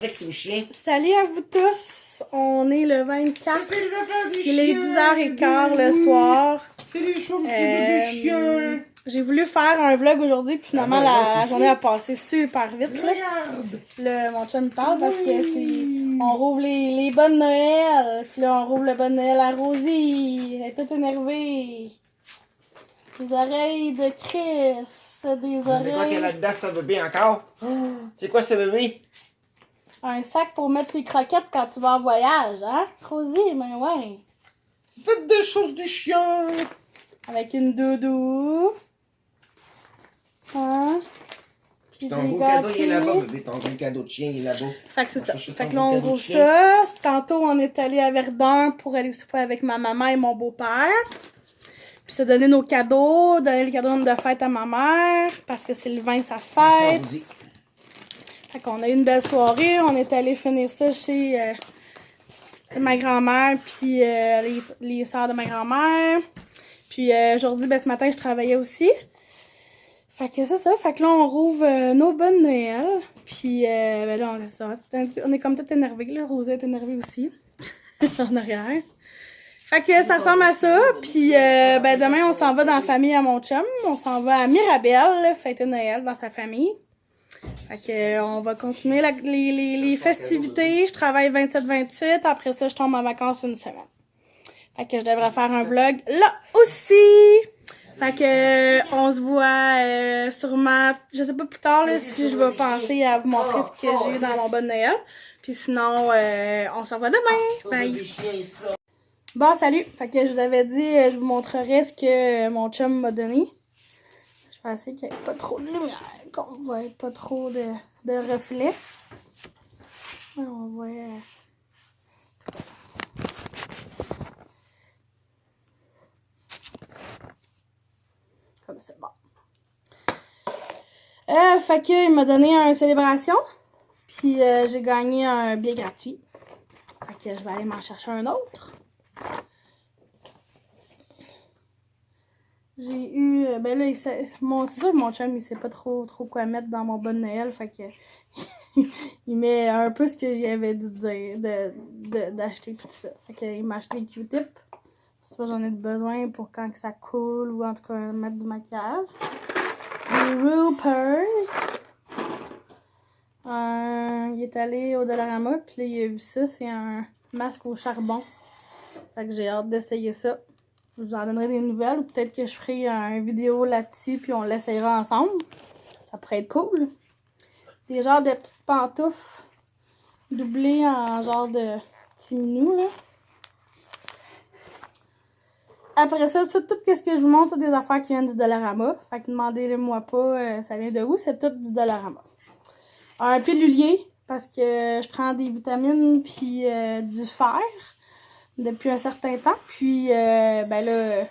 Flex au chien. Salut à vous tous! On est le 24. C'est les affaires du Il est 10h15 le soir. C'est les choses du chien. J'ai voulu faire un vlog aujourd'hui, puis finalement la journée a passé super vite. Là. Mon chum me parle parce que on rouvre les bonnes Noël. Puis là, on rouvre le bon Noël à Rosie. Elle est toute énervée. Des oreilles de Chris. Des oreilles. C'est quoi qu'il y a là-dedans, ce bébé encore? C'est quoi ce bébé? Un sac pour mettre tes croquettes quand tu vas en voyage, hein? Rosie, mais ouais. C'est toutes des choses du chien. Avec une doudou. Hein? Puis Ton des gros cadeau, il est gâteries. là-bas, bébé. Ton gros cadeau de chien, il est là-bas. Fait que c'est ça. Chercher Fait ton que là, on cadeau de rouvre chien. ça. Tantôt, on est allé à Verdun pour aller souper avec ma maman et mon beau-père. Puis se donner nos cadeaux, donner les cadeaux de fête à ma mère, parce que Sylvain, sa fête. Samedi. Fait qu'on a eu une belle soirée. On est allé finir ça chez ma grand-mère, puis les sœurs de ma grand-mère. Puis aujourd'hui, ben, ce matin, je travaillais aussi. Fait que c'est ça. Fait que là, on rouvre nos bonnes Noël. Puis ben là, on est comme tout énervés. Là, Rosette est énervée aussi. En arrière. Fait que ça ressemble à ça. Puis ben demain, on s'en va dans la famille à mon chum. On s'en va à Mirabel, fêter Noël dans sa famille. Fait que on va continuer les festivités. Je travaille 27-28. Après ça, je tombe en vacances une semaine. Fait que je devrais faire un vlog là aussi. Fait que on se voit sûrement, je sais pas plus tard là, si je vais penser à vous montrer ce que j'ai eu dans mon bon Noël. Puis sinon, on s'en va demain. Bye! Bon, salut! Fait que je vous avais dit, je vous montrerai ce que mon chum m'a donné. Je pensais qu'il n'y avait pas trop de lumière, qu'on voit pas trop de reflets. On voit... Comme ça, bon. Fait que il m'a donné une célébration. Puis j'ai gagné un billet gratuit. Fait que je vais aller m'en chercher un autre. J'ai eu... ben là, c'est sûr que mon chum, il sait pas trop quoi mettre dans mon bon Noël. Fait que... il met un peu ce que j'y avais dit d'acheter tout ça. Fait que il m'a acheté des Q-tips. C'est pas j'en ai besoin pour quand que ça coule ou en tout cas mettre du maquillage. Des Roopers. Il est allé au Dollarama puis là il a vu ça, c'est un masque au charbon. Fait que j'ai hâte d'essayer ça. Je vous en donnerai des nouvelles ou peut-être que je ferai une vidéo là-dessus puis on l'essayera ensemble. Ça pourrait être cool. Des genres de petites pantoufles doublées en genre de petit minou là. Après ça, tout ce que je vous montre, c'est des affaires qui viennent du Dollarama. Fait que demandez-le-moi pas, ça vient de où, c'est tout du Dollarama. Un pilulier, parce que je prends des vitamines puis du fer depuis un certain temps. Puis, ben là,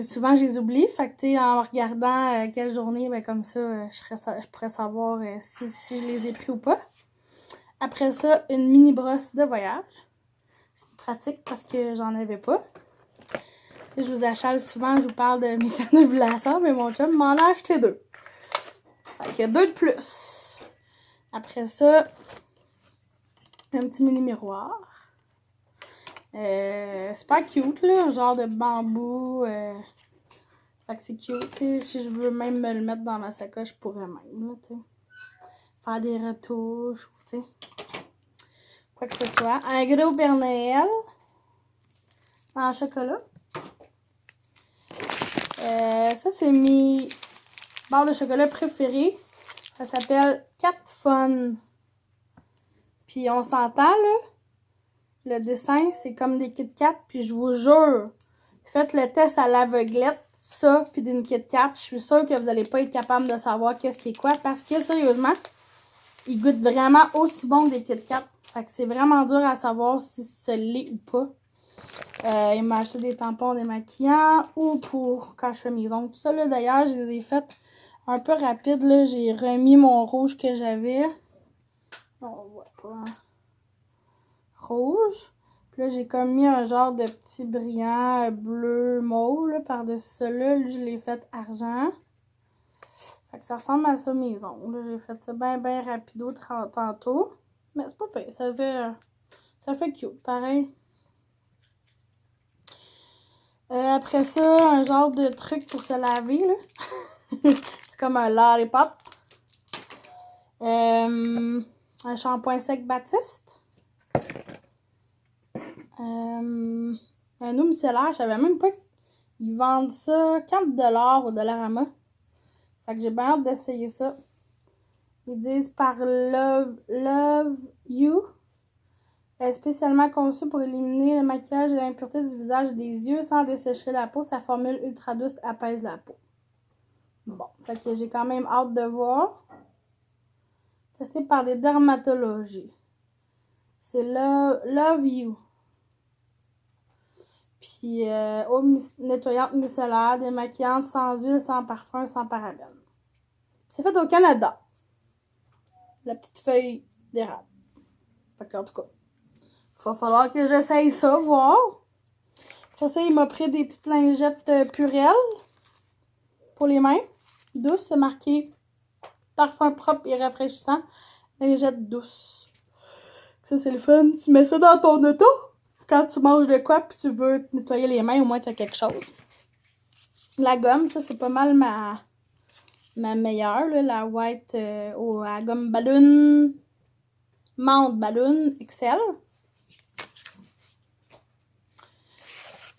souvent, je les oublie. Fait que, en regardant quelle journée, ben comme ça, je pourrais savoir si je les ai pris ou pas. Après ça, une mini brosse de voyage. C'est pratique parce que j'en avais pas. Je vous achale souvent, je vous parle de mes défibrillations, mais mon chum m'en a acheté 2. Fait qu'il y a 2 de plus. Après ça, un petit mini miroir. C'est pas cute, là, un genre de bambou. Fait que c'est cute, tu sais. Si je veux même me le mettre dans ma sacoche, je pourrais même, là, tu sais. Faire des retouches, tu sais. Quoi que ce soit. Un gros Père Noël. En chocolat. Ça, c'est mes barres de chocolat préférées. Ça s'appelle Cat Fun. Puis on s'entend, là. Le dessin, c'est comme des Kit Kat. Puis je vous jure, faites le test à l'aveuglette, ça, puis d'une Kit Kat. Je suis sûre que vous n'allez pas être capable de savoir qu'est-ce qui est quoi. Parce que, sérieusement, ils goûtent vraiment aussi bon que des Kit Kat. Fait que c'est vraiment dur à savoir si ça l'est ou pas. Il m'a acheté des tampons démaquillants ou pour quand je fais mes ongles. Tout ça, là, d'ailleurs, je les ai fait un peu rapide. Là, j'ai remis mon rouge que j'avais. On voit pas. Hein? Rouge. Puis là, j'ai comme mis un genre de petit brillant bleu mauve par-dessus ça. Là, lui, je l'ai fait argent. Fait que ça ressemble à ça, mes ongles. J'ai fait ça bien rapido tantôt. Mais c'est pas pire, ça fait cute, pareil. Après ça, un genre de truc pour se laver, là. C'est comme un lollipop. Un shampoing sec Baptiste. Un eau micellaire, je savais même pas qu'ils vendent ça 4$ au Dollarama. Fait que j'ai bien hâte d'essayer ça. Ils disent par Love You. Est spécialement conçu pour éliminer le maquillage et l'impureté du visage et des yeux sans dessécher la peau. Sa formule ultra douce apaise la peau. Bon, fait que j'ai quand même hâte de voir. Testé par des dermatologies. C'est Love You. Puis, eau nettoyante micellaire, démaquillante, sans huile, sans parfum, sans parabènes. C'est fait au Canada. La petite feuille d'érable. Fait qu'en tout cas, il va falloir que j'essaye ça, voir. Après ça, il m'a pris des petites lingettes Purell pour les mains. Douce, c'est marqué parfum propre et rafraîchissant. Lingette douce. Ça, c'est le fun. Tu mets ça dans ton auto. Quand tu manges de quoi puis tu veux te nettoyer les mains, au moins tu as quelque chose. La gomme, ça, c'est pas mal ma meilleure. Là, la white la gomme ballon. Menthe ballon XL.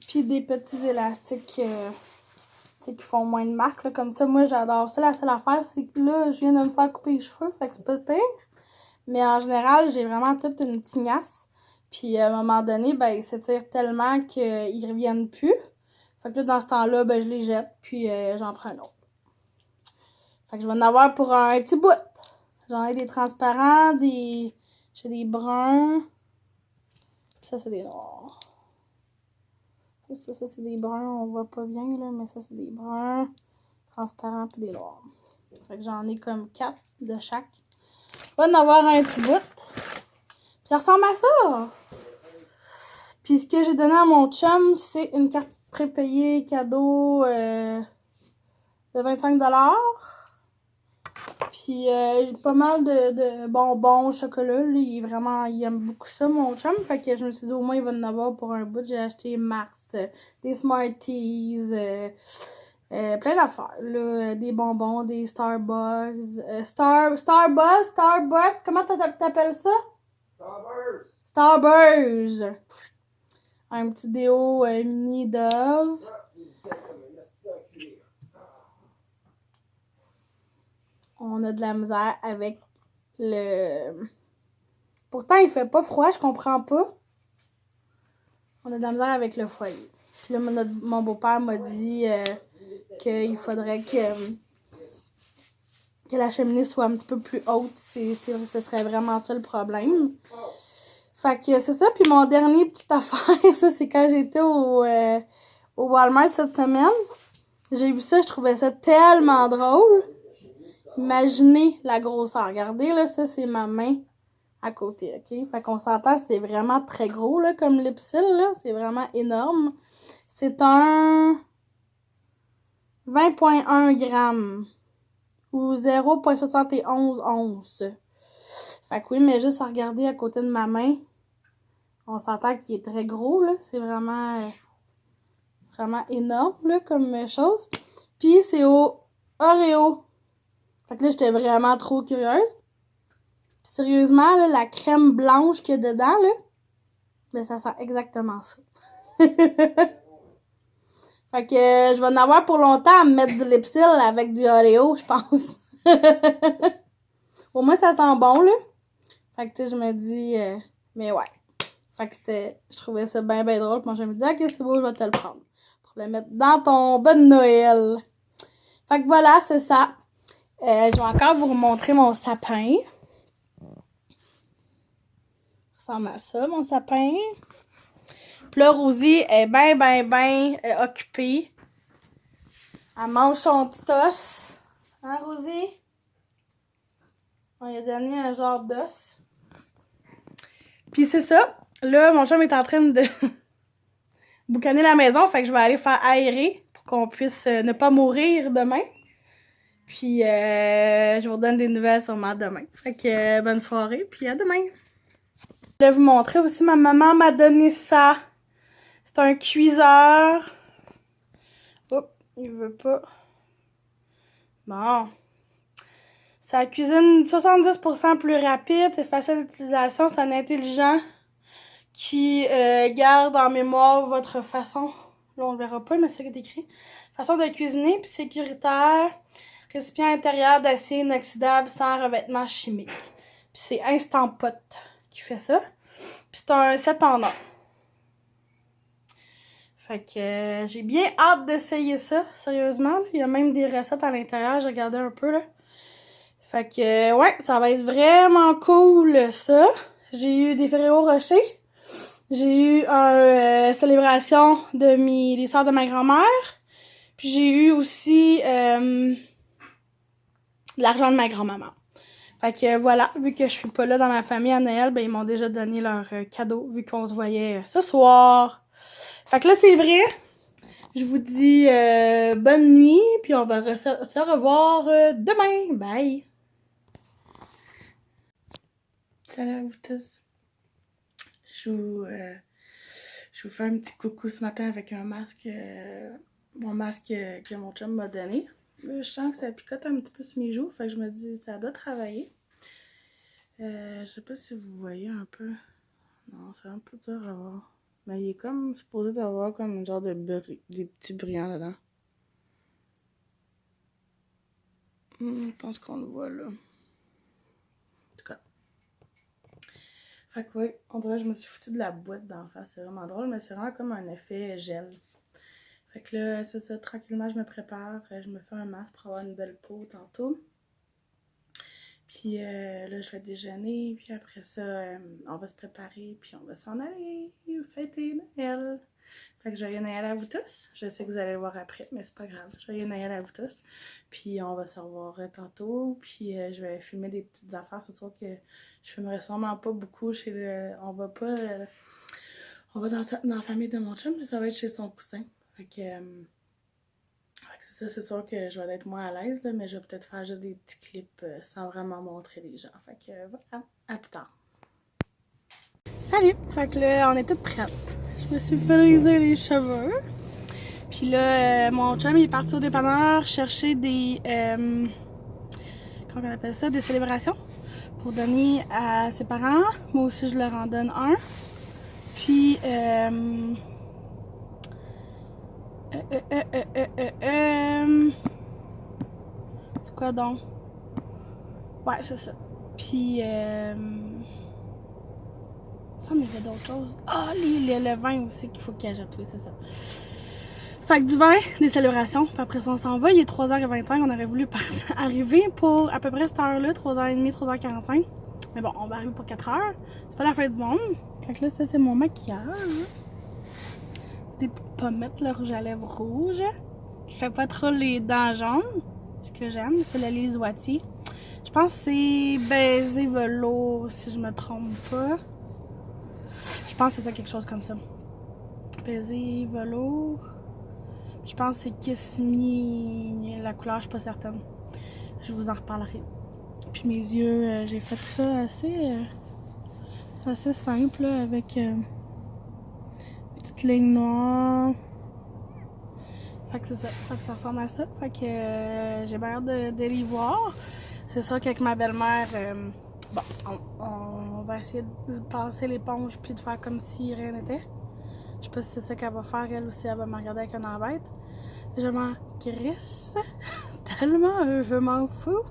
Puis des petits élastiques qui font moins de marques. Là, comme ça, moi, j'adore ça. La seule affaire, c'est que là, je viens de me faire couper les cheveux. Fait que c'est pas pire. Mais en général, j'ai vraiment toute une tignasse. Puis à un moment donné, ben, ils s'étirent tellement qu'ils reviennent plus. Fait que là, dans ce temps-là, ben, je les jette. Puis j'en prends un autre. Fait que je vais en avoir pour un petit bout. J'en ai des transparents, j'ai des bruns. Puis ça, c'est des noirs. Ça c'est des bruns. On voit pas bien, là. Mais ça, c'est des bruns transparents puis des noirs. Fait que j'en ai comme 4 de chaque. Je vais en avoir un petit bout. Puis ça ressemble à ça. Puis ce que j'ai donné à mon chum, c'est une carte prépayée cadeau de 25$. Puis j'ai pas mal de bonbons au chocolat. Lui, il aime beaucoup ça, mon chum. Fait que je me suis dit, au moins, il va en avoir pour un bout. J'ai acheté Mars, des Smarties, plein d'affaires. Là, des bonbons, des Starbucks. Starbucks, comment t'appelles ça? Starburst. Un petit déo mini Dove. On a de la misère avec le... Pourtant, il fait pas froid, je comprends pas. On a de la misère avec le foyer. Puis là, mon beau-père m'a dit qu'il faudrait que la cheminée soit un petit peu plus haute. Ce serait vraiment ça le problème. Fait que c'est ça. Puis mon dernier petite affaire, ça, c'est quand j'étais au Walmart cette semaine. J'ai vu ça, je trouvais ça tellement drôle. Imaginez la grosseur. Regardez, là, ça, c'est ma main à côté, OK? Fait qu'on s'entend, c'est vraiment très gros, là, comme lipsil, là. C'est vraiment énorme. C'est un 20,1 grammes ou 0,71 onces. Fait que oui, mais juste à regarder à côté de ma main, on s'entend qu'il est très gros, là. C'est vraiment énorme, là, comme chose. Puis c'est au Oreo. Fait que là, j'étais vraiment trop curieuse. Puis sérieusement, là, la crème blanche qu'il y a dedans, là, ben ça sent exactement ça. Fait que je vais en avoir pour longtemps à me mettre du lipsil avec du Oreo, je pense. Au moins, ça sent bon, là. Fait que, tu sais, je me dis... mais ouais. Fait que je trouvais ça bien, bien drôle. Moi, je me dis, ok, c'est beau, je vais te le prendre. Pour le mettre dans ton bas de Noël. Fait que voilà, c'est ça. Je vais encore vous remontrer mon sapin. Ça ressemble à ça, mon sapin. Puis là, Rosie est bien occupée. Elle mange son petit os. Hein, Rosie? On lui a donné un genre d'os. Puis c'est ça. Là, mon chum est en train de boucaner la maison. Fait que je vais aller faire aérer pour qu'on puisse ne pas mourir demain. Puis je vous donne des nouvelles sûrement demain. Fait que bonne soirée, puis à demain. Je vais vous montrer aussi, ma maman m'a donné ça. C'est un cuiseur. Oups, il veut pas. Bon. C'est la cuisine 70% plus rapide, c'est facile d'utilisation, c'est un intelligent qui garde en mémoire votre façon. Là, on le verra pas, mais c'est écrit. Façon de cuisiner, puis sécuritaire. Récipient intérieur d'acier inoxydable sans revêtement chimique. Puis c'est Instant Pot qui fait ça. Puis c'est un 7 en 1. Fait que j'ai bien hâte d'essayer ça, sérieusement. Là. Il y a même des recettes à l'intérieur, j'ai regardé un peu, là. Fait que, ouais, ça va être vraiment cool, ça. J'ai eu des Ferrero Rocher. J'ai eu une célébration de les sœurs de ma grand-mère. Puis j'ai eu aussi l'argent de ma grand-maman. Fait que voilà, vu que je suis pas là dans ma famille à Noël, ben ils m'ont déjà donné leur cadeau, vu qu'on se voyait ce soir. Fait que là, c'est vrai. Je vous dis bonne nuit, puis on va se revoir demain. Bye! Salut à vous tous. Je vous fais un petit coucou ce matin avec un masque, mon masque que mon chum m'a donné. Là, je sens que ça picote un petit peu sur mes joues, fait que je me dis ça doit travailler. Je sais pas si vous voyez un peu. Non, c'est un peu dur à voir. Mais il est comme supposé d'avoir comme un genre de des petits brillants dedans. Je pense qu'on le voit là. En tout cas. Fait que oui, on dirait que je me suis foutue de la boîte d'en face. C'est vraiment drôle, mais c'est vraiment comme un effet gel. Fait que là, c'est ça, tranquillement, je me prépare. Je me fais un masque pour avoir une belle peau tantôt. Puis là, je vais déjeuner. Puis après ça, on va se préparer. Puis on va s'en aller fêter Noël. Fait que joyeux Noël à vous tous. Je sais que vous allez le voir après, mais c'est pas grave. Joyeux Noël à vous tous. Puis on va se revoir tantôt. Puis je vais filmer des petites affaires. C'est sûr que je filmerai sûrement pas beaucoup chez le... On va pas... on va dans la famille de mon chum, mais ça va être chez son cousin. Fait que c'est ça, c'est sûr que je vais être moins à l'aise, mais je vais peut-être faire juste des petits clips sans vraiment montrer les gens. Fait que voilà, à plus tard. Salut! Fait que là, on est toutes prêtes. Je me suis frisé les cheveux. Puis là, mon chum il est parti au dépanneur chercher des... comment on appelle ça? Des célébrations pour donner à ses parents. Moi aussi, je leur en donne un. Puis... c'est quoi donc? Ouais, c'est ça. Puis, ça me fait d'autres choses. Ah, le vin aussi qu'il faut qu'il achète, oui, c'est ça. Fait que du vin, des célébrations. Puis après ça, on s'en va. Il est 3h25. On aurait voulu arriver pour à peu près cette heure-là, 3h30, 3h45. Mais bon, on va arriver pour 4h. C'est pas la fin du monde. Fait que là, ça, c'est mon maquillage. Des petites pommettes, le rouge à lèvres rouge. Je fais pas trop les dents jaunes. Ce que j'aime, c'est le Lise Wattier. Je pense que c'est baiser velours, si je me trompe pas. Je pense que c'est ça, quelque chose comme ça. Baiser velours. Je pense que c'est Kiss Me. La couleur, je suis pas certaine. Je vous en reparlerai. Puis mes yeux, j'ai fait ça assez simple, là, avec une petite ligne noire. Fait que c'est ça. Fait que ça ressemble à ça. Fait que j'ai bien hâte de les voir. C'est sûr qu'avec ma belle-mère, bon, on va essayer de passer l'éponge puis de faire comme si rien n'était. Je sais pas si c'est ça qu'elle va faire, elle aussi, elle va me regarder avec un air bête. Je m'en crisse tellement, je m'en fous.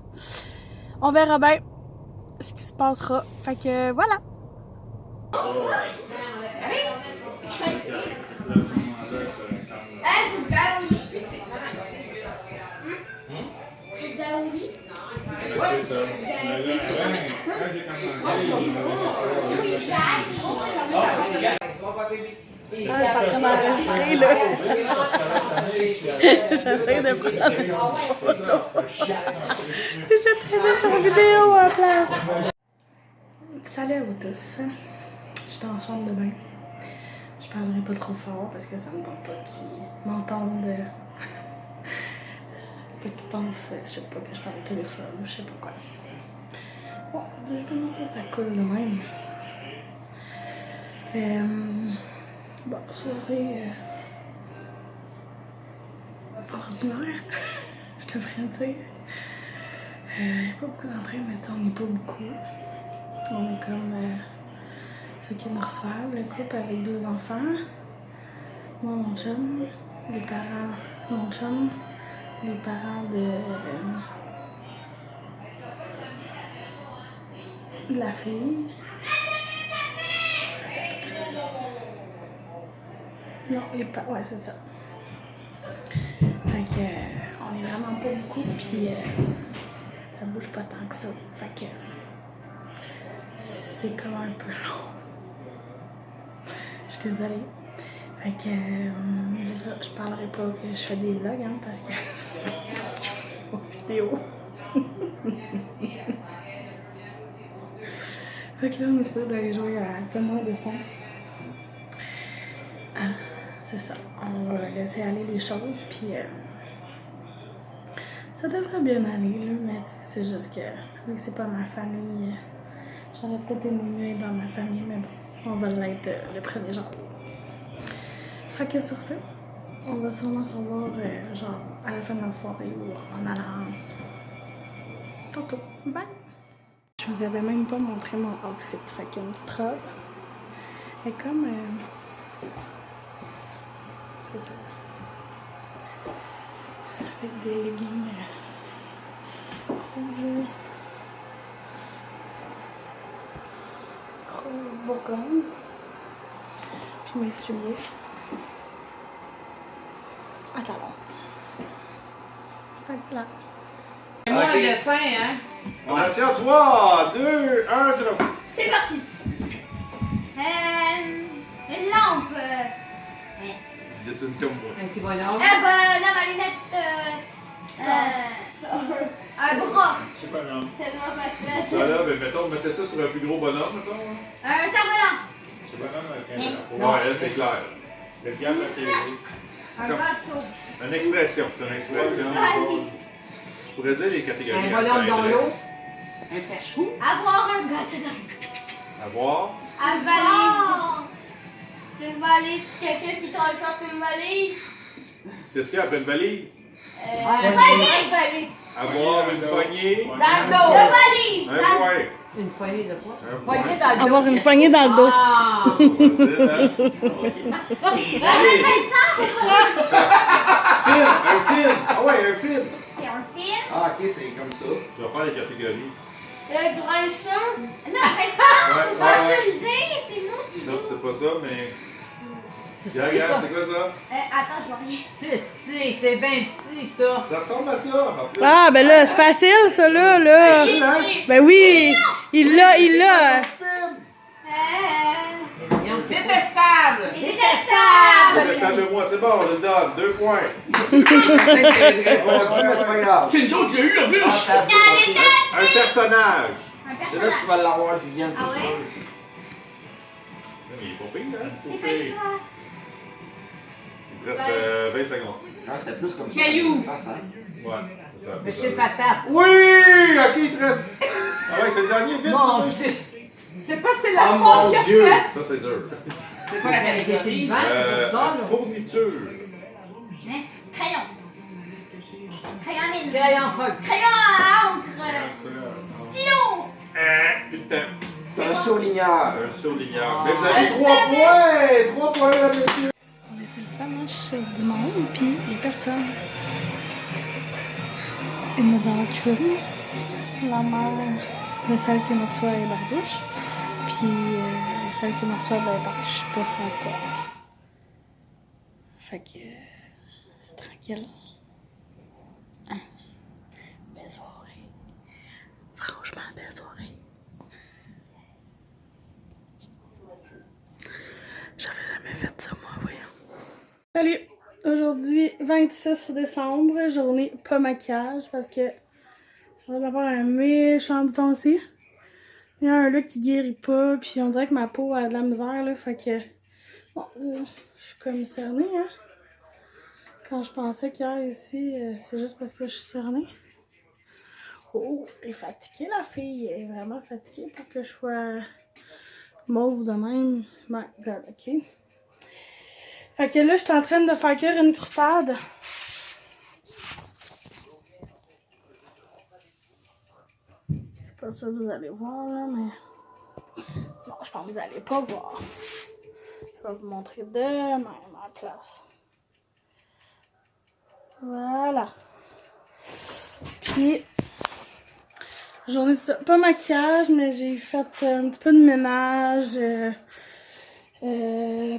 On verra bien ce qui se passera. Fait que voilà. C'est ça. Mais là, quand j'ai commencé, Ah, je suis en train d'enregistrer, là. J'essaie de prendre une photo. Je présente sur vidéo à la place. Salut à vous tous. Je suis dans la chambre de bain. Je parlerai pas trop fort parce que ça me tente pas qu'ils m'entendent. Pas qu'ils pensent, je sais pas, que je parle au téléphone, je sais pas quoi. Bon, Dieu, comment ça coule de même? Bon, soirée ordinaire, je devrais dire. Pas beaucoup d'entrées, mais on n'est pas beaucoup. On est comme ceux qui nous reçoivent, le couple avec 2 enfants. Moi, mon chum, les parents, mon chum, les parents de la fille. Non, les parents, ouais, c'est ça. Fait que, on est vraiment pas beaucoup, puis ça bouge pas tant que ça. Fait que, c'est comme un peu long. Je suis désolée. Fait que, je parlerai pas que je fais des vlogs, hein, parce que c'est pas vidéo. Fait que là, on espère d'aller jouer à Fais-moi descendre. C'est ça. On va laisser aller les choses, puis ça devrait bien aller, là, mais c'est juste que, vu que c'est pas ma famille, j'aurais peut-être aimé mieux dans ma famille, mais bon, on va l'être le 1er janvier. Fait que sur ça, on va sûrement se revoir genre à la fin de la soirée ou en allant tantôt. Bye! Je vous avais même pas montré mon outfit. Fait qu'il y a une petite robe. Elle est comme... c'est ça. Avec des leggings rouges. Rouge bourgogne. Puis mes souliers. Attends. Fait que là. C'est moi le dessin, hein? Attention, 3, 2, 1, c'est parti. C'est parti. Une lampe. Dessine comme moi. Un petit bonhomme. Un bonhomme à lunettes. Un bras. C'est pas grave. Tellement facile. Ça là, ben mettons, mettez ça sur un plus gros bonhomme, mettons. Hein. Un cerf-volant. C'est bonhomme avec un Mais- drapeau. Ouais, là, c'est clair. Le gars de la télé. Un Comme- gâteau. Une expression, c'est une expression. Allez. Je pourrais dire les catégories. Un hein, bonhomme ça dans aiderait. l'eau. Un cache-cou. Avoir un gâteau. Avoir. Une valise. C'est une valise. Quelqu'un qui transporte une valise. Qu'est-ce qu'il y a après une valise? Une valise. Avoir une poignée. Dans le dos. Une valise. Un point. Une poignée de quoi? Un Poignée point. dans le dos. Avoir une poignée dans le dos. Ah! C'est pas facile, hein? Un film! Ah ouais, un film! C'est un film. Ah, ok, c'est comme ça. Je vais faire les catégories. Le grincheux. Non, Vincent, Ouais, faut ouais, pas ouais. tu le dire, c'est nous qui Non, jouons. c'est pas ça, mais. C'est Regarde, pas- c'est quoi ça? Attends, je vois rien. Plastique, c'est bien petit ça. Ça ressemble à ça, en plus. Ah, ben là, c'est facile, ça, là. Facile, hein? Ben oui! Il l'a. Détestable! Il est détestable. Détestable de moi, c'est bon, je le donne. 2 points. C'est très bon, mais c'est pas grave. C'est nous autres qui a eu en plus! Ah, t'as ok. Un personnage. Un C'est là que tu personnage. vas l'avoir, Juliane, Ah tout ouais? ça. Il est pas pire, hein? Pas pire. Dépêche-toi. Il te reste 20 secondes. Ah, c'était plus comme ça. Caillou. Face, hein. Ouais. c'est ça, c'est Monsieur ça. Patate. Oui! Ok, il te reste. Ah ouais, c'est le dernier, vite. Mon Dieu! C'est pas c'est la Oh faute mon qu'il a Dieu! faite. Ça, c'est dur. C'est pas la qualité Sylvain, c'est pas ça, là. Fourniture. Hein? Crayon. Crayon à mine. Crayon feuille. Crayon à encre. Stylo. Plus de temps. C'est un surligneur. Un surligneur. Ah. Mais vous avez Je 3 savais. points! 3 points, là, monsieur. Mais c'est le fun, hein, je sais du monde, puis les personnes. Une dans la cuisine, la mère de celle qui me reçoit est barbouche, puis celle qui me reçoit, ben, parce que je suis pas francophone. Fait que c'est tranquille. Hein? Belle soirée. Franchement, belle soirée. J'aurais jamais fait ça, moi, voyons. Salut! Aujourd'hui, 26 décembre, journée pas maquillage parce que je vais avoir un méchant bouton ici. Il y a un look qui guérit pas, puis on dirait que ma peau a de la misère, là, fait que... Bon, je suis comme cernée, hein. Quand je pensais qu'hier ici, c'est juste parce que je suis cernée. Oh, elle est fatiguée, la fille. Elle est vraiment fatiguée pour que je sois mauve de même. Ben, regarde, ok. Fait que là, je suis en train de faire cuire une croustade. Je suis pas sûre que vous allez voir, là, mais... Non, je pense que vous allez pas voir. Je vais vous montrer de même en place. Voilà. Puis, journée, pas maquillage, mais j'ai fait un petit peu de ménage,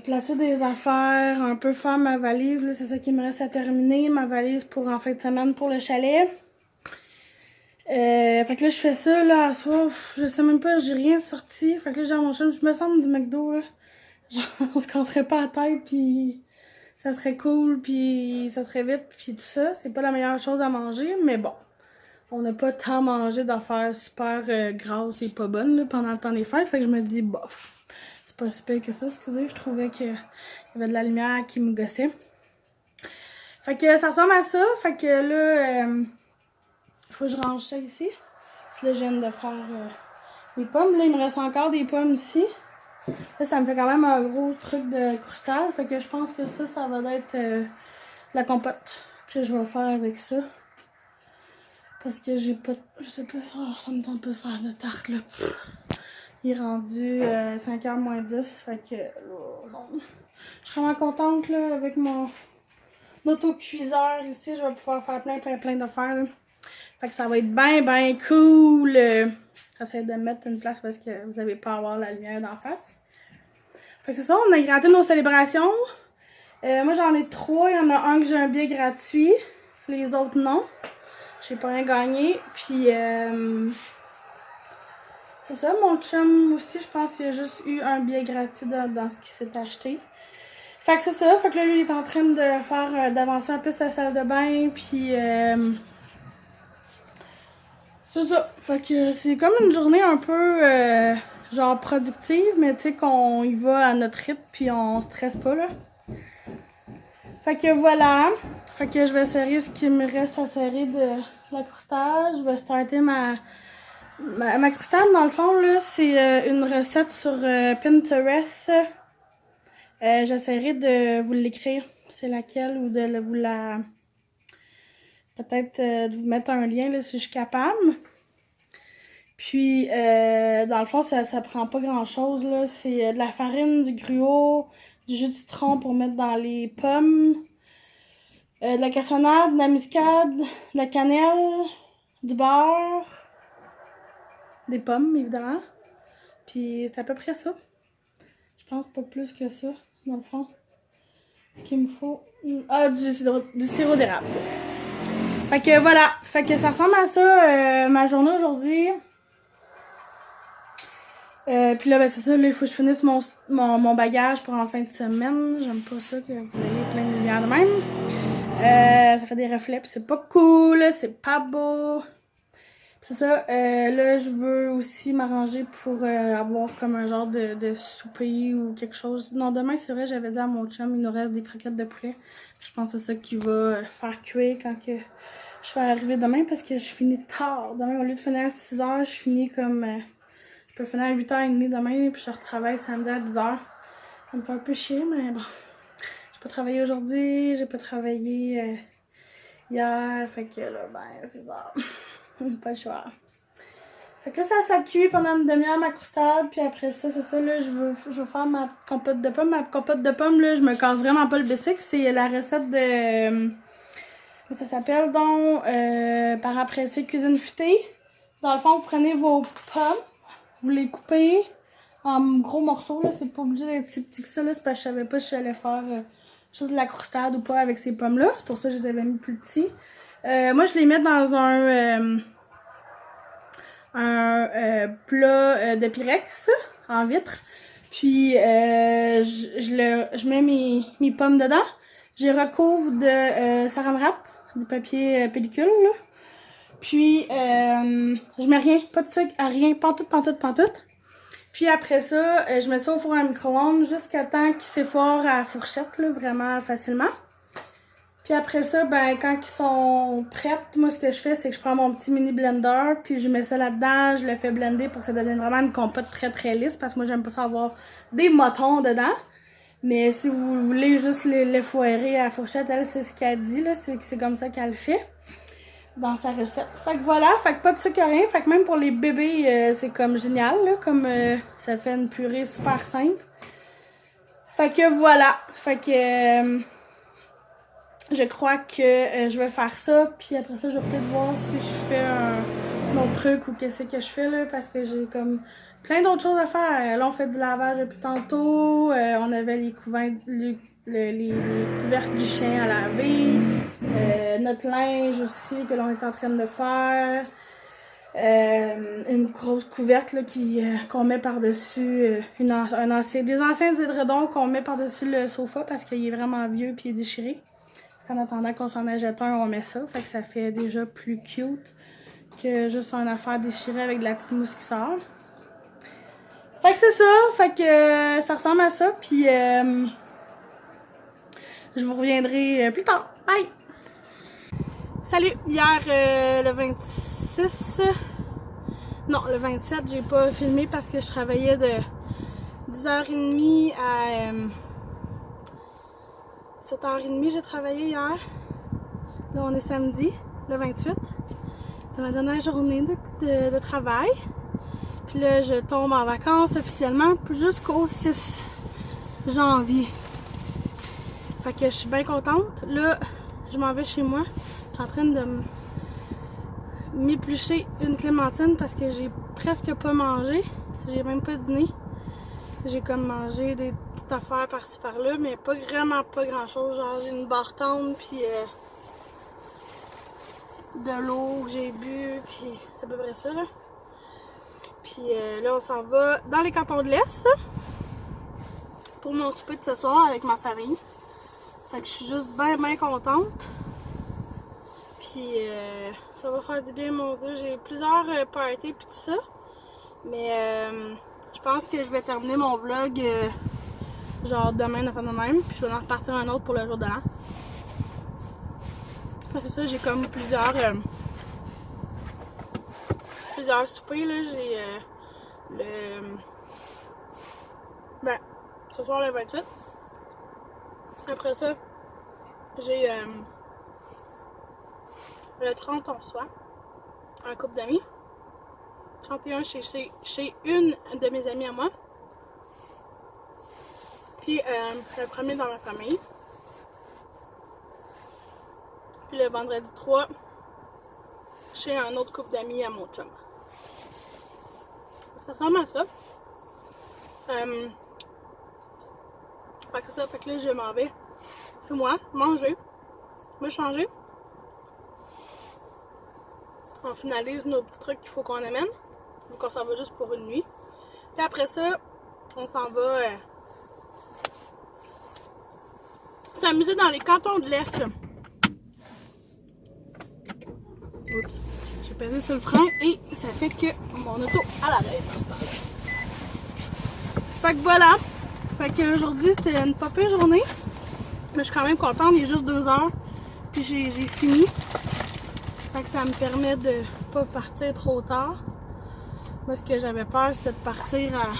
placer des affaires, un peu faire ma valise. Là, c'est ça qui me reste à terminer, ma valise pour en fin de semaine pour le chalet. Fait que là, je fais ça, là, à soir. Je sais même pas, j'ai rien sorti. Fait que là, j'ai mon chum, je me sens du McDo, là. Genre, on se casserait pas la tête, puis ça serait cool, puis ça serait vite, puis tout ça. C'est pas la meilleure chose à manger, mais bon. On n'a pas tant mangé d'affaires super grasses et pas bonnes là, pendant le temps des fêtes. Fait que je me dis, bof, c'est pas si pire que ça. Excusez, je trouvais qu'il y avait de la lumière qui me gossait. Fait que ça ressemble à ça. Fait que là, faut que je range ça ici. Parce que là, je viens de faire mes pommes. Là, il me reste encore des pommes ici. Là, ça me fait quand même un gros truc de croustade. Fait que je pense que ça va être la compote que je vais faire avec ça. Parce que j'ai pas... Je sais pas... Oh, ça me tente pas de faire de tarte, là. Il est rendu 5h moins 10. Fait que... Oh, non. Je suis vraiment contente, là, avec mon autocuiseur ici. Je vais pouvoir faire plein d'affaires, là. Fait que ça va être bien cool. J'essaie de mettre une place parce que vous avez pas à avoir la lumière d'en face. Fait que c'est ça, on a gratté nos célébrations. Moi, j'en ai 3. Il y en a un que j'ai un billet gratuit. Les autres, non. J'ai pas rien gagné. Puis, c'est ça, mon chum aussi, je pense qu'il y a juste eu un billet gratuit dans ce qu'il s'est acheté. Fait que c'est ça. Fait que là, lui, il est en train de faire, d'avancer un peu sa salle de bain. Puis, c'est ça. Fait que c'est comme une journée un peu, genre productive, mais tu sais qu'on y va à notre rythme, puis on stresse pas, là. Fait que voilà. Fait que je vais serrer ce qui me reste à serrer de la croustade. Je vais starter ma croustade, dans le fond, là, c'est une recette sur Pinterest. J'essaierai de vous l'écrire, c'est laquelle, ou de vous la... Peut-être de vous mettre un lien, là, si je suis capable. Puis, dans le fond, ça prend pas grand-chose, là. C'est de la farine, du gruau, du jus de citron pour mettre dans les pommes, de la cassonade, de la muscade, de la cannelle, du beurre, des pommes, évidemment. Puis, c'est à peu près ça. Je pense pas plus que ça, dans le fond. Ce qu'il me faut... Ah, du sirop d'érable, ça. Fait que voilà. Fait que ça ressemble à ça, ma journée aujourd'hui. Puis là, ben c'est ça, là, il faut que je finisse mon bagage pour en fin de semaine. J'aime pas ça que vous ayez plein de lumière de même. Ça fait des reflets, pis c'est pas cool, c'est pas beau. C'est ça, là, je veux aussi m'arranger pour avoir comme un genre de souper ou quelque chose. Non, demain, c'est vrai, j'avais dit à mon chum, il nous reste des croquettes de poulet. Je pense que c'est ça qui va faire cuire quand que je vais arriver demain, parce que je finis tard. Demain, au lieu de finir à 6h, je finis comme... je peux finir à 8h30 demain, puis je retravaille samedi à 10h. Ça me fait un peu chier, mais bon. J'ai pas travaillé aujourd'hui, j'ai pas travaillé hier, fait que là, ben, c'est ça. Pas le choix. Fait que là, ça cuit pendant une demi-heure ma croustade, puis après ça, c'est ça, là, je veux faire ma compote de pommes. Ma compote de pommes, là, je me casse vraiment pas le bicycle. C'est la recette de... ça s'appelle donc Parapressé Cuisine Futée. Dans le fond, vous prenez vos pommes, vous les coupez en gros morceaux, là. C'est pas obligé d'être si petit que ça, là. C'est parce que je savais pas si j'allais faire juste de la croustade ou pas avec ces pommes-là. C'est pour ça que je les avais mis plus petits. Moi, je les mets dans un plat de Pyrex en vitre. Puis, je mets mes pommes dedans. Je les recouvre de saran wrap, du papier pellicule, là. Puis, je mets rien, pas de sucre, rien, pantoute. Puis après ça, je mets ça au four à micro-ondes jusqu'à temps qu'il s'effoire à la fourchette, là, vraiment facilement. Puis après ça, ben quand ils sont prêts, moi ce que je fais, c'est que je prends mon petit mini blender, puis je mets ça là-dedans, je le fais blender pour que ça devienne vraiment une compote très très lisse, parce que moi j'aime pas ça avoir des motons dedans. Mais si vous voulez juste les foirer à la fourchette, elle, c'est ce qu'elle dit, là, c'est comme ça qu'elle le fait dans sa recette. Fait que voilà, fait que pas de sucre, rien. Fait que même pour les bébés, c'est comme génial, là, comme ça fait une purée super simple. Fait que voilà, fait que je crois que je vais faire ça, puis après ça, je vais peut-être voir si je fais un autre truc ou qu'est-ce que je fais, là, parce que j'ai comme plein d'autres choses à faire. Là, on fait du lavage depuis tantôt, on avait les couvercles du chien à laver, notre linge aussi que l'on est en train de faire, une grosse couverte là, qu'on met par-dessus, des anciens édredons qu'on met par-dessus le sofa parce qu'il est vraiment vieux et il est déchiré. En attendant qu'on s'en achète un, on met ça, fait que ça fait déjà plus cute que juste une affaire déchirée avec de la petite mousse qui sort. Fait que c'est ça, fait que ça ressemble à ça, puis je vous reviendrai plus tard. Bye! Salut! Hier, le 26... Non, le 27, j'ai pas filmé parce que je travaillais de 10h30 à 7h30, j'ai travaillé hier. Là, on est samedi, le 28. C'était ma dernière journée de travail. Puis là, je tombe en vacances officiellement jusqu'au 6 janvier. Fait que je suis bien contente. Là, je m'en vais chez moi. Je suis en train de m'éplucher une clémentine parce que j'ai presque pas mangé. J'ai même pas dîné. J'ai comme mangé des petites affaires par-ci par-là, mais pas grand-chose. Genre, j'ai une barre tendre, puis de l'eau que j'ai bu, puis c'est à peu près ça, là. Puis là, on s'en va dans les cantons de l'Est pour mon souper de ce soir avec ma famille. Fait que je suis juste bien contente. Puis ça va faire du bien, mon Dieu. J'ai plusieurs parties puis tout ça. Mais je pense que je vais terminer mon vlog genre demain, enfin de même. Puis je vais en repartir un autre pour le jour de l'an. C'est ça, j'ai comme plusieurs soupers, là. J'ai ce soir le 28. Après ça, j'ai le 30, on reçoit un couple d'amis. 31 chez une de mes amies à moi. Puis le premier dans ma famille. Puis le vendredi 3, chez un autre couple d'amis à mon chum. Ça ressemble à ça. Fait que c'est ça, fait que là je m'en vais chez moi, manger, me changer. On finalise nos petits trucs qu'il faut qu'on amène. Donc on s'en va juste pour une nuit. Puis après ça, on s'en va s'amuser dans les cantons de l'Est. Oups, j'ai pesé sur le frein et ça fait que mon auto à l'arrêt. Fait que voilà. Fait qu'aujourd'hui c'était une pas pire journée. Mais je suis quand même contente, il est juste 2 heures. Puis j'ai fini. Fait que ça me permet de pas partir trop tard. Moi, ce que j'avais peur, c'était de partir à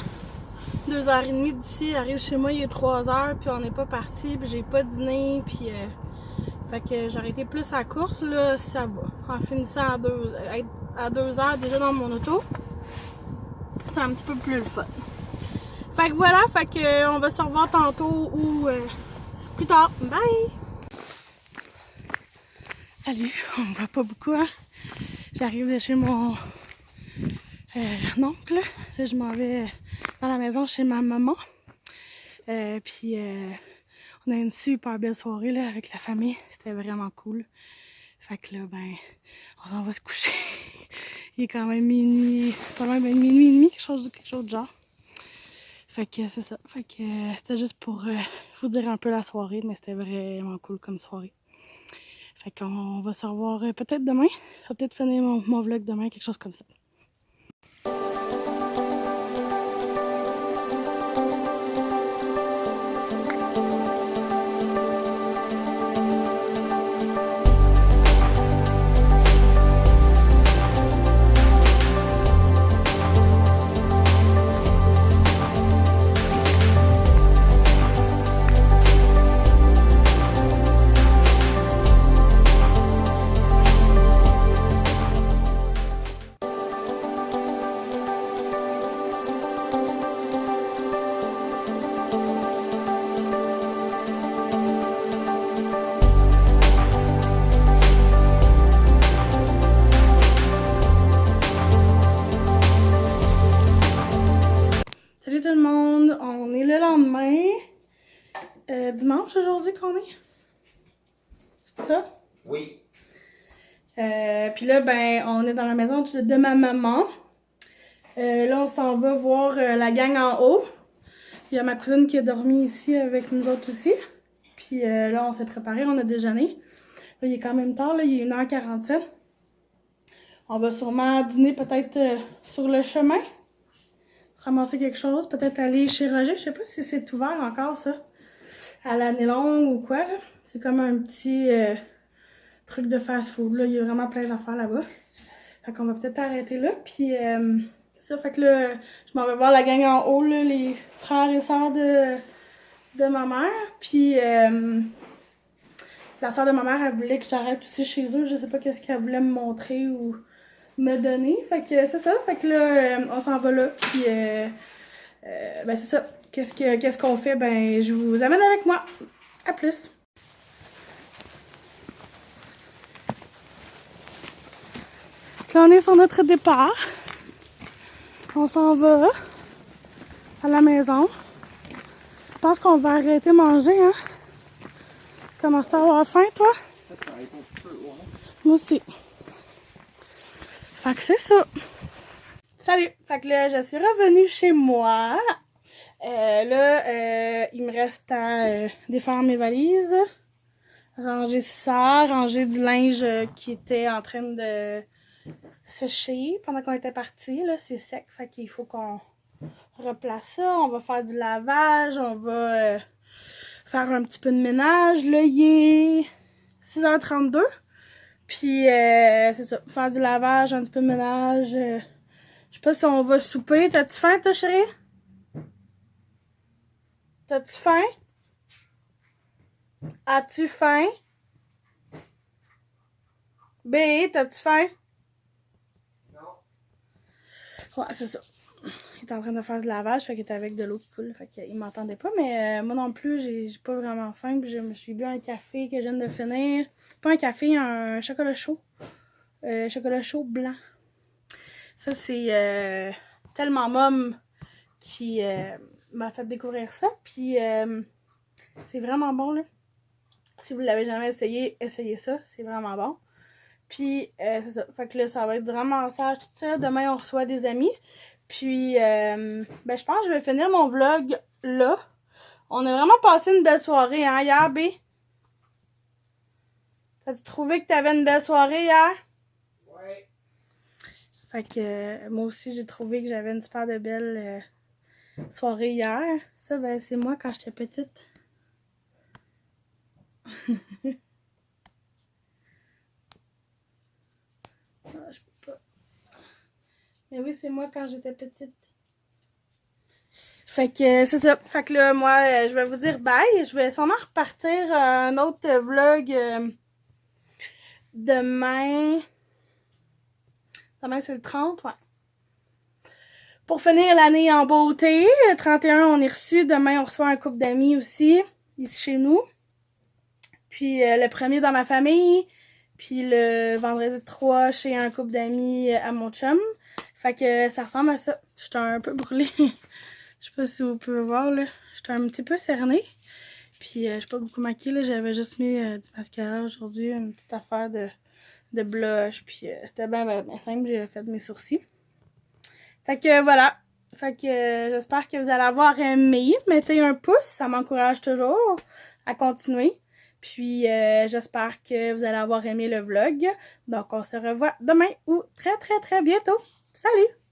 2h30 d'ici. Arrive chez moi, il est 3h, puis on n'est pas parti, puis j'ai pas dîné, puis fait que j'ai arrêté plus à la course, là, ça va. En finissant à 2h déjà dans mon auto, c'est un petit peu plus le fun. Fait que voilà, fait que on va se revoir tantôt ou plus tard. Bye! Salut, on me voit pas beaucoup, hein? J'arrive de chez mon oncle. Là, je m'en vais dans la maison chez ma maman. Puis on a une super belle soirée là, avec la famille. C'était vraiment cool. Fait que là, ben, on s'en va se coucher. Il est quand même minuit, pas loin de minuit et demi, quelque chose de genre. Fait que c'est ça. Fait que c'était juste pour vous dire un peu la soirée, mais c'était vraiment cool comme soirée. Fait qu'on va se revoir peut-être demain. Je vais peut-être finir mon vlog demain, quelque chose comme ça. monde. On est le lendemain. Dimanche aujourd'hui qu'on est. C'est ça? Oui. Puis là, ben, on est dans la maison de ma maman. Là, on s'en va voir la gang en haut. Il y a ma cousine qui a dormi ici avec nous autres aussi. Puis là, on s'est préparé, on a déjeuné. Là, il est quand même tard, là, il est 1h47. On va sûrement dîner peut-être sur le chemin. Ramasser quelque chose, peut-être aller chez Roger. Je sais pas si c'est ouvert encore, ça. À l'année longue ou quoi, là. C'est comme un petit truc de fast-food, là. Il y a vraiment plein d'affaires là-bas. Fait qu'on va peut-être arrêter là. Puis, ça, fait que là, je m'en vais voir la gang en haut, là, les frères et sœurs de ma mère. Puis, la sœur de ma mère, elle voulait que j'arrête aussi chez eux. Je sais pas qu'est-ce qu'elle voulait me montrer ou me donner. Fait que c'est ça. Fait que là, on s'en va là. Puis, ben c'est ça. Qu'est-ce qu'on fait? Ben, je vous amène avec moi. À plus! Là, on est sur notre départ. On s'en va à la maison. Je pense qu'on va arrêter de manger, hein? Tu commences à avoir faim, toi? Moi aussi. Fait que c'est ça. Salut! Fait que là, je suis revenue chez moi. Il me reste à défaire mes valises, ranger ça, ranger du linge qui était en train de sécher pendant qu'on était partis. Là, c'est sec, fait qu'il faut qu'on replace ça. On va faire du lavage, on va faire un petit peu de ménage. Là, il est 6h32. Puis, c'est ça, faire du lavage, un petit peu de ménage. Je sais pas si on va souper. T'as-tu faim, toi, chérie? T'as-tu faim? As-tu faim? B, t'as-tu faim? Ouais, c'est ça. Il est en train de faire du lavage, fait qu'il est avec de l'eau qui coule, fait qu'il m'entendait pas, mais moi non plus, j'ai pas vraiment faim, puis je me suis bu un café que je viens de finir. Pas un café, un chocolat chaud. Chocolat chaud blanc. Ça, c'est tellement Mom qui m'a fait découvrir ça, puis c'est vraiment bon, là. Si vous l'avez jamais essayé, essayez ça, c'est vraiment bon. Puis, c'est ça. Fait que là, ça va être du ramassage, tout ça. Demain, on reçoit des amis. Puis, ben, je pense que je vais finir mon vlog là. On a vraiment passé une belle soirée, hein, hier, B? T'as-tu trouvé que t'avais une belle soirée hier? Ouais. Fait que, moi aussi, j'ai trouvé que j'avais une super de belle soirée hier. Ça, ben, c'est moi quand j'étais petite. Non, je peux pas. Mais oui, c'est moi quand j'étais petite. Fait que c'est ça. Fait que là, moi, je vais vous dire bye. Je vais sûrement repartir un autre vlog demain. Demain, c'est le 30, ouais. Pour finir l'année en beauté. Le 31, on est reçu. Demain, on reçoit un couple d'amis aussi, ici chez nous. Puis le 1er dans ma famille. Puis le vendredi 3 chez un couple d'amis à mon chum. Fait que ça ressemble à ça. J'étais un peu brûlée. Je sais pas si vous pouvez voir, là. J'étais un petit peu cernée. Puis je suis pas beaucoup maquillée, là. J'avais juste mis du mascara aujourd'hui. Une petite affaire de blush. Puis c'était bien simple. J'ai fait mes sourcils. Fait que voilà. Fait que j'espère que vous allez avoir aimé. Mettez un pouce. Ça m'encourage toujours à continuer. Puis, j'espère que vous allez avoir aimé le vlog. Donc, on se revoit demain ou très, très, très bientôt. Salut!